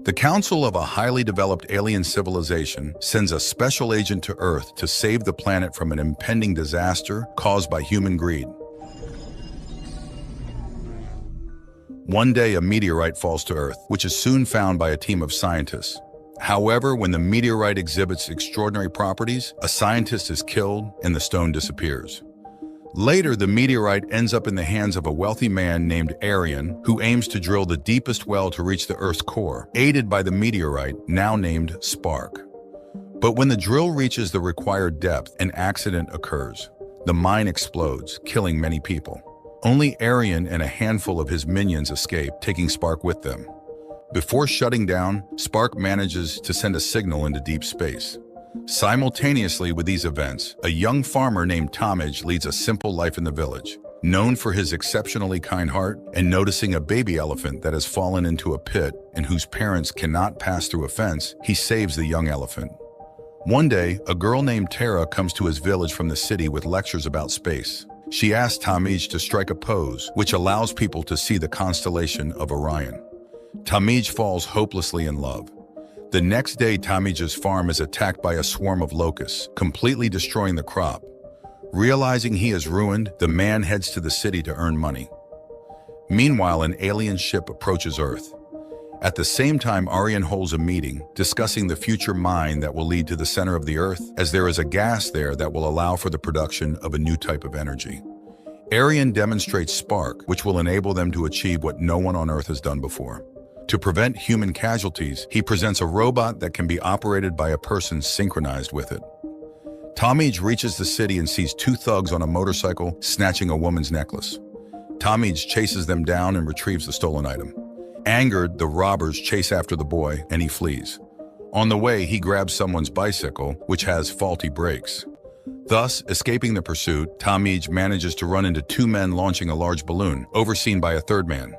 The Council of a highly developed alien civilization sends a special agent to Earth to save the planet from an impending disaster caused by human greed. One day, a meteorite falls to Earth, which is soon found by a team of scientists. However, when the meteorite exhibits extraordinary properties, a scientist is killed and the stone disappears. Later, the meteorite ends up in the hands of a wealthy man named Arian, who aims to drill the deepest well to reach the Earth's core, aided by the meteorite, now named Spark. But when the drill reaches the required depth, an accident occurs. The mine explodes, killing many people. Only Arian and a handful of his minions escape, taking Spark with them. Before shutting down, Spark manages to send a signal into deep space. Simultaneously with these events, a young farmer named Tomage leads a simple life in the village. Known for his exceptionally kind heart and noticing a baby elephant that has fallen into a pit and whose parents cannot pass through a fence, he saves the young elephant. One day, a girl named Tara comes to his village from the city with lectures about space. She asks Tomage to strike a pose, which allows people to see the constellation of Orion. Tomage falls hopelessly in love. The next day, Tomage's farm is attacked by a swarm of locusts, completely destroying the crop. Realizing he is ruined, the man heads to the city to earn money. Meanwhile, an alien ship approaches Earth. At the same time, Arian holds a meeting, discussing the future mine that will lead to the center of the Earth, as there is a gas there that will allow for the production of a new type of energy. Arian demonstrates Spark, which will enable them to achieve what no one on Earth has done before. To prevent human casualties, he presents a robot that can be operated by a person synchronized with it. Tomage reaches the city and sees two thugs on a motorcycle snatching a woman's necklace. Tomage chases them down and retrieves the stolen item. Angered, the robbers chase after the boy and he flees. On the way, he grabs someone's bicycle, which has faulty brakes. Thus, escaping the pursuit, Tomage manages to run into two men launching a large balloon, overseen by a third man.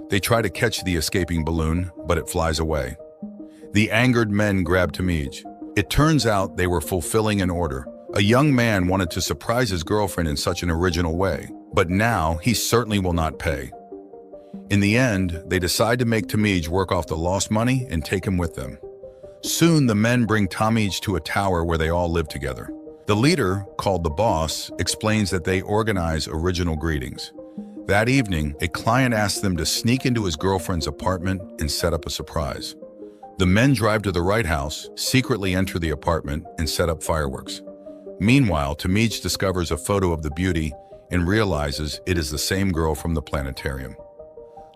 They try to catch the escaping balloon, but it flies away. The angered men grab Tomage. It turns out they were fulfilling an order. A young man wanted to surprise his girlfriend in such an original way, but now he certainly will not pay. In the end, they decide to make Tomage work off the lost money and take him with them. Soon, the men bring Tomage to a tower where they all live together. The leader, called the boss, explains that they organize original greetings. That evening, a client asks them to sneak into his girlfriend's apartment and set up a surprise. The men drive to the right house, secretly enter the apartment, and set up fireworks. Meanwhile, Tomage discovers a photo of the beauty and realizes it is the same girl from the planetarium.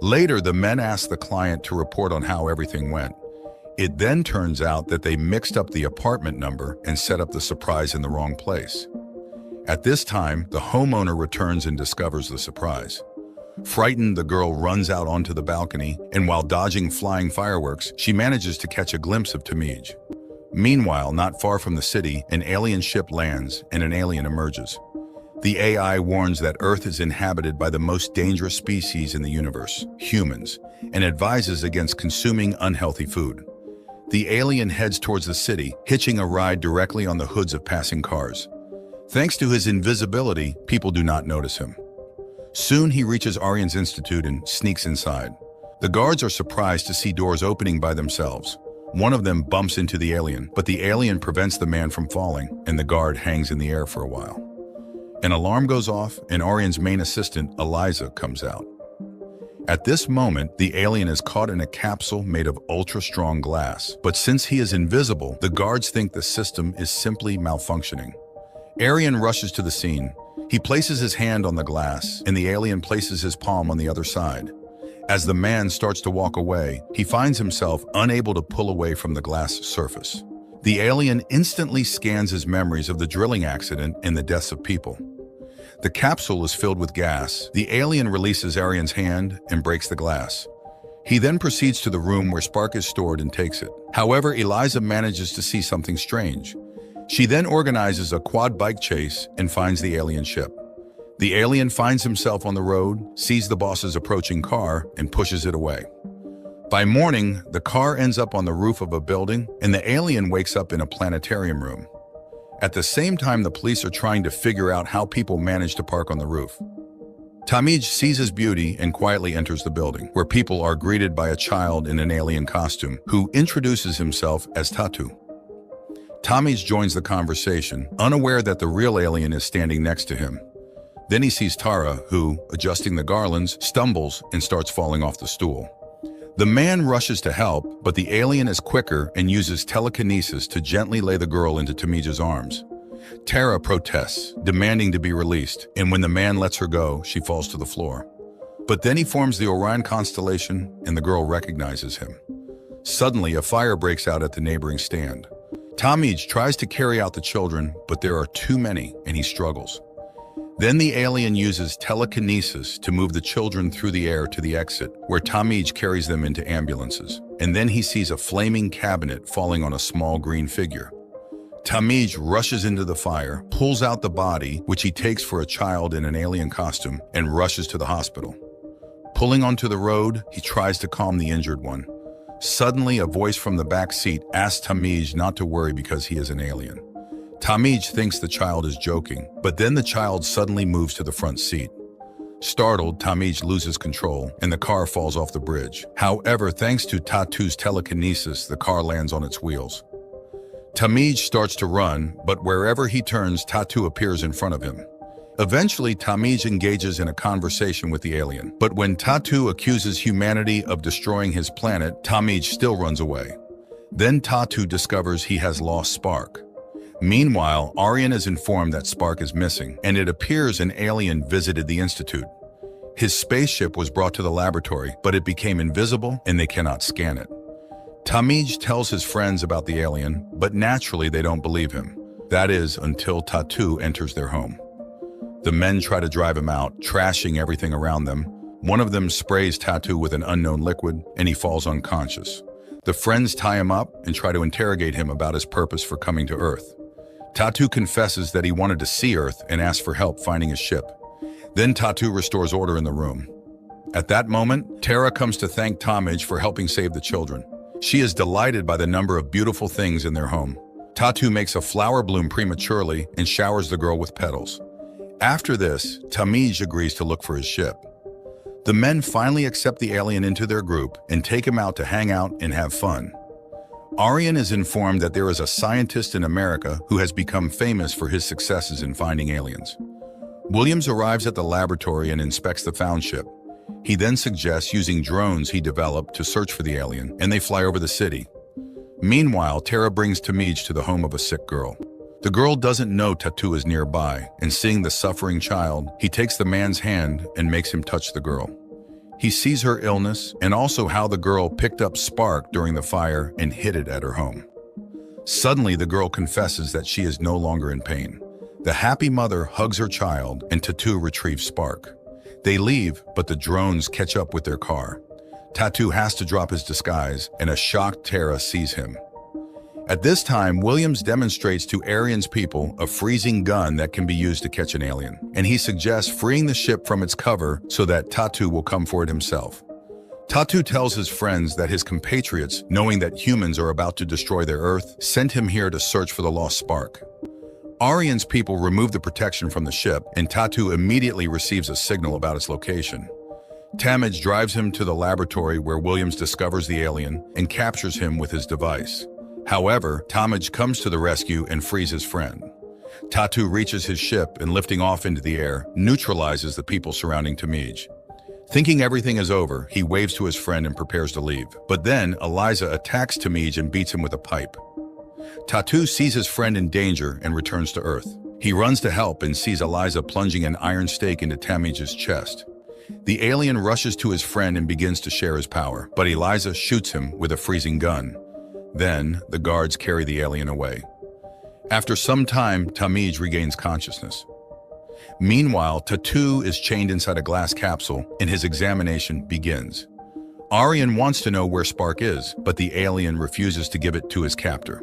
Later, the men ask the client to report on how everything went. It then turns out that they mixed up the apartment number and set up the surprise in the wrong place. At this time, the homeowner returns and discovers the surprise. Frightened, the girl runs out onto the balcony, and while dodging flying fireworks, she manages to catch a glimpse of Tomage. Meanwhile, not far from the city, an alien ship lands and an alien emerges. The AI warns that Earth is inhabited by the most dangerous species in the universe, humans, and advises against consuming unhealthy food. The alien heads towards the city, hitching a ride directly on the hoods of passing cars. Thanks to his invisibility, people do not notice him. Soon he reaches Arian's institute and sneaks inside. The guards are surprised to see doors opening by themselves. One of them bumps into the alien, but the alien prevents the man from falling, and the guard hangs in the air for a while. An alarm goes off, and Arian's main assistant, Eliza, comes out. At this moment, the alien is caught in a capsule made of ultra-strong glass, but since he is invisible, the guards think the system is simply malfunctioning. Arian rushes to the scene. He places his hand on the glass, and the alien places his palm on the other side. As the man starts to walk away, he finds himself unable to pull away from the glass surface. The alien instantly scans his memories of the drilling accident and the deaths of people. The capsule is filled with gas. The alien releases Arian's hand and breaks the glass. He then proceeds to the room where Spark is stored and takes it. However, Eliza manages to see something strange. She then organizes a quad bike chase and finds the alien ship. The alien finds himself on the road, sees the boss's approaching car, and pushes it away. By morning, the car ends up on the roof of a building, and the alien wakes up in a planetarium room. At the same time, the police are trying to figure out how people manage to park on the roof. Tamij sees his beauty and quietly enters the building, where people are greeted by a child in an alien costume who introduces himself as Tatu. Tamij joins the conversation, unaware that the real alien is standing next to him. Then he sees Tara, who, adjusting the garlands, stumbles and starts falling off the stool. The man rushes to help, but the alien is quicker and uses telekinesis to gently lay the girl into Tamij's arms. Tara protests, demanding to be released, and when the man lets her go, she falls to the floor. But then he forms the Orion constellation, and the girl recognizes him. Suddenly, a fire breaks out at the neighboring stand. Tamij tries to carry out the children, but there are too many, and he struggles. Then the alien uses telekinesis to move the children through the air to the exit, where Tamij carries them into ambulances. And then he sees a flaming cabinet falling on a small green figure. Tamij rushes into the fire, pulls out the body, which he takes for a child in an alien costume, and rushes to the hospital. Pulling onto the road, he tries to calm the injured one. Suddenly, a voice from the back seat asks Tamij not to worry because he is an alien. Tamij thinks the child is joking, but then the child suddenly moves to the front seat. Startled, Tamij loses control, and the car falls off the bridge. However, thanks to Tatu's telekinesis, the car lands on its wheels. Tamij starts to run, but wherever he turns, Tatu appears in front of him. Eventually, Tamij engages in a conversation with the alien, but when Tatu accuses humanity of destroying his planet, Tamij still runs away. Then Tatu discovers he has lost Spark. Meanwhile, Aryan is informed that Spark is missing, and it appears an alien visited the Institute. His spaceship was brought to the laboratory, but it became invisible and they cannot scan it. Tamij tells his friends about the alien, but naturally they don't believe him. That is, until Tatu enters their home. The men try to drive him out, trashing everything around them. One of them sprays Tatu with an unknown liquid, and he falls unconscious. The friends tie him up and try to interrogate him about his purpose for coming to Earth. Tatu confesses that he wanted to see Earth and asks for help finding his ship. Then Tatu restores order in the room. At that moment, Tara comes to thank Tamij for helping save the children. She is delighted by the number of beautiful things in their home. Tatu makes a flower bloom prematurely and showers the girl with petals. After this, Tamij agrees to look for his ship. The men finally accept the alien into their group and take him out to hang out and have fun. Aryan is informed that there is a scientist in America who has become famous for his successes in finding aliens. Williams arrives at the laboratory and inspects the found ship. He then suggests using drones he developed to search for the alien, and they fly over the city. Meanwhile, Tara brings Tamij to the home of a sick girl. The girl doesn't know Tatu is nearby, and seeing the suffering child, he takes the man's hand and makes him touch the girl. He sees her illness and also how the girl picked up Spark during the fire and hid it at her home. Suddenly, the girl confesses that she is no longer in pain. The happy mother hugs her child and Tatu retrieves Spark. They leave, but the drones catch up with their car. Tatu has to drop his disguise, and a shocked Tara sees him. At this time, Williams demonstrates to Aryan's people a freezing gun that can be used to catch an alien, and he suggests freeing the ship from its cover so that Tatu will come for it himself. Tatu tells his friends that his compatriots, knowing that humans are about to destroy their Earth, sent him here to search for the lost Spark. Aryan's people remove the protection from the ship, and Tatu immediately receives a signal about its location. Tamij drives him to the laboratory where Williams discovers the alien and captures him with his device. However, Tamij comes to the rescue and frees his friend. Tatu reaches his ship and, lifting off into the air, neutralizes the people surrounding Tamij. Thinking everything is over, he waves to his friend and prepares to leave. But then, Eliza attacks Tamij and beats him with a pipe. Tatu sees his friend in danger and returns to Earth. He runs to help and sees Eliza plunging an iron stake into Tamij's chest. The alien rushes to his friend and begins to share his power, but Eliza shoots him with a freezing gun. Then, the guards carry the alien away. After some time, Tamij regains consciousness. Meanwhile, Tatu is chained inside a glass capsule, and his examination begins. Aryan wants to know where Spark is, but the alien refuses to give it to his captor.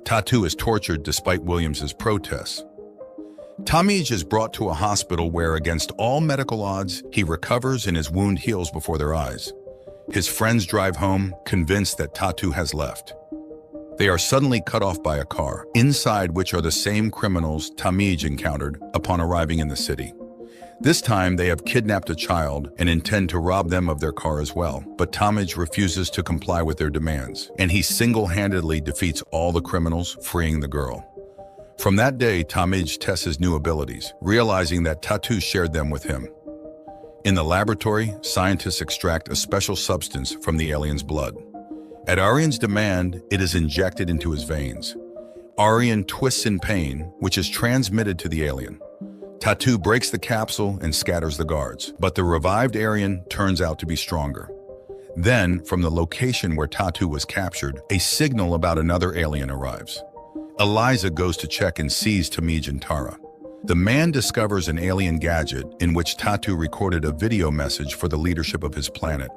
Tatu is tortured despite Williams's protests. Tamij is brought to a hospital where, against all medical odds, he recovers and his wound heals before their eyes. His friends drive home, convinced that Tatu has left. They are suddenly cut off by a car, inside which are the same criminals Tamij encountered upon arriving in the city. This time, they have kidnapped a child and intend to rob them of their car as well, but Talmadge refuses to comply with their demands, and he single-handedly defeats all the criminals, freeing the girl. From that day, Talmadge tests his new abilities, realizing that Tatu shared them with him. In the laboratory, scientists extract a special substance from the alien's blood. At Aryan's demand, it is injected into his veins. Aryan twists in pain, which is transmitted to the alien. Tatu breaks the capsule and scatters the guards, but the revived Aryan turns out to be stronger. Then, from the location where Tatu was captured, a signal about another alien arrives. Eliza goes to check and sees Talmadge and Tara. The man discovers an alien gadget in which Tatu recorded a video message for the leadership of his planet.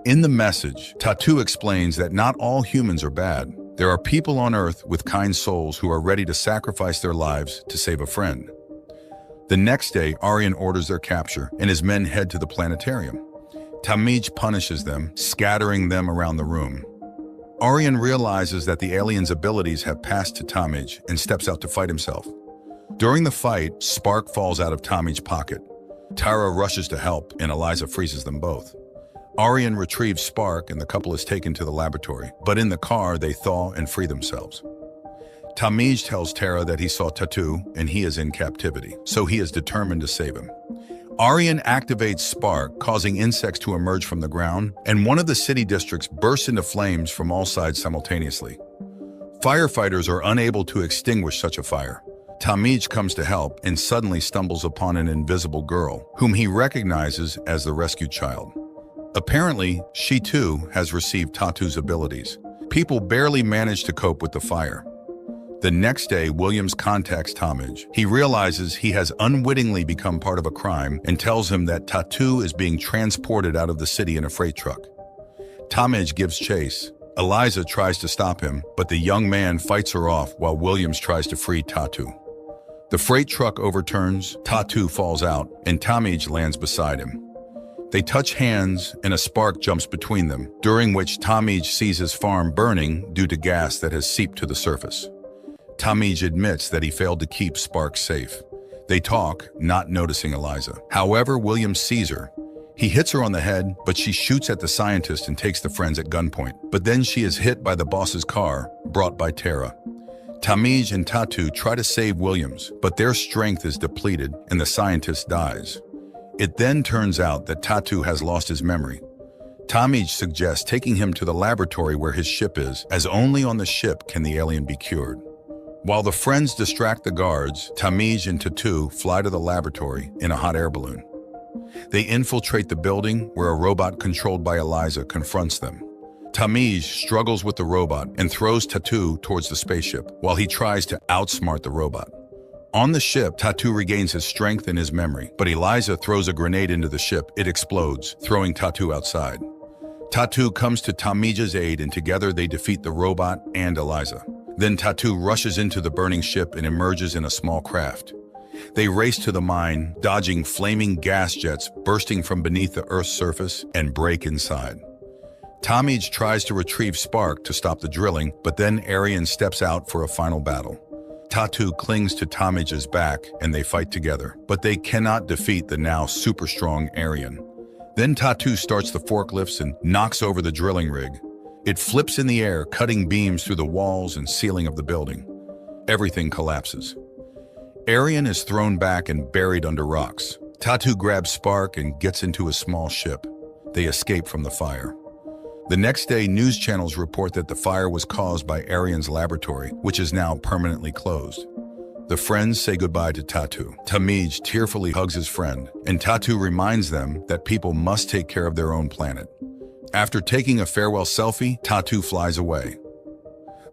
In the message, Tatu explains that not all humans are bad. There are people on Earth with kind souls who are ready to sacrifice their lives to save a friend. The next day, Aryan orders their capture, and his men head to the planetarium. Talmadge punishes them, scattering them around the room. Aryan realizes that the alien's abilities have passed to Talmadge and steps out to fight himself. During the fight, Spark falls out of Talmadge's pocket. Tara rushes to help, and Eliza freezes them both. Aryan retrieves Spark, and the couple is taken to the laboratory, but in the car, they thaw and free themselves. Talmadge tells Tara that he saw Tatu, and he is in captivity, so he is determined to save him. Aryan activates Spark, causing insects to emerge from the ground, and one of the city districts bursts into flames from all sides simultaneously. Firefighters are unable to extinguish such a fire. Talmadge comes to help and suddenly stumbles upon an invisible girl, whom he recognizes as the rescued child. Apparently, she too has received Tatu's abilities. People barely manage to cope with the fire. The next day, Williams contacts Talmadge. He realizes he has unwittingly become part of a crime and tells him that Tatu is being transported out of the city in a freight truck. Talmadge gives chase. Eliza tries to stop him, but the young man fights her off while Williams tries to free Tatu. The freight truck overturns, Tatu falls out, and Talmadge lands beside him. They touch hands, and a spark jumps between them, during which Talmadge sees his farm burning due to gas that has seeped to the surface. Talmadge admits that he failed to keep Spark safe. They talk, not noticing Eliza. However, William sees her. He hits her on the head, but she shoots at the scientist and takes the friends at gunpoint. But then she is hit by the boss's car, brought by Tara. Talmadge and Tatu try to save Williams, but their strength is depleted and the scientist dies. It then turns out that Tatu has lost his memory. Talmadge suggests taking him to the laboratory where his ship is, as only on the ship can the alien be cured. While the friends distract the guards, Talmadge and Tatu fly to the laboratory in a hot air balloon. They infiltrate the building where a robot controlled by Eliza confronts them. Talmadge struggles with the robot and throws Tatu towards the spaceship while he tries to outsmart the robot. On the ship, Tatu regains his strength and his memory, but Eliza throws a grenade into the ship. It explodes, throwing Tatu outside. Tatu comes to Talmadge's aid, and together they defeat the robot and Eliza. Then Tatu rushes into the burning ship and emerges in a small craft. They race to the mine, dodging flaming gas jets bursting from beneath the Earth's surface, and break inside. Talmadge tries to retrieve Spark to stop the drilling, but then Aryan steps out for a final battle. Tatu clings to Talmadge's back, and they fight together, but they cannot defeat the now super-strong Aryan. Then Tatu starts the forklifts and knocks over the drilling rig. It flips in the air, cutting beams through the walls and ceiling of the building. Everything collapses. Aryan is thrown back and buried under rocks. Tatu grabs Spark and gets into a small ship. They escape from the fire. The next day, news channels report that the fire was caused by Aryan's laboratory, which is now permanently closed. The friends say goodbye to Tatu. Talmadge tearfully hugs his friend, and Tatu reminds them that people must take care of their own planet. After taking a farewell selfie, Tatu flies away.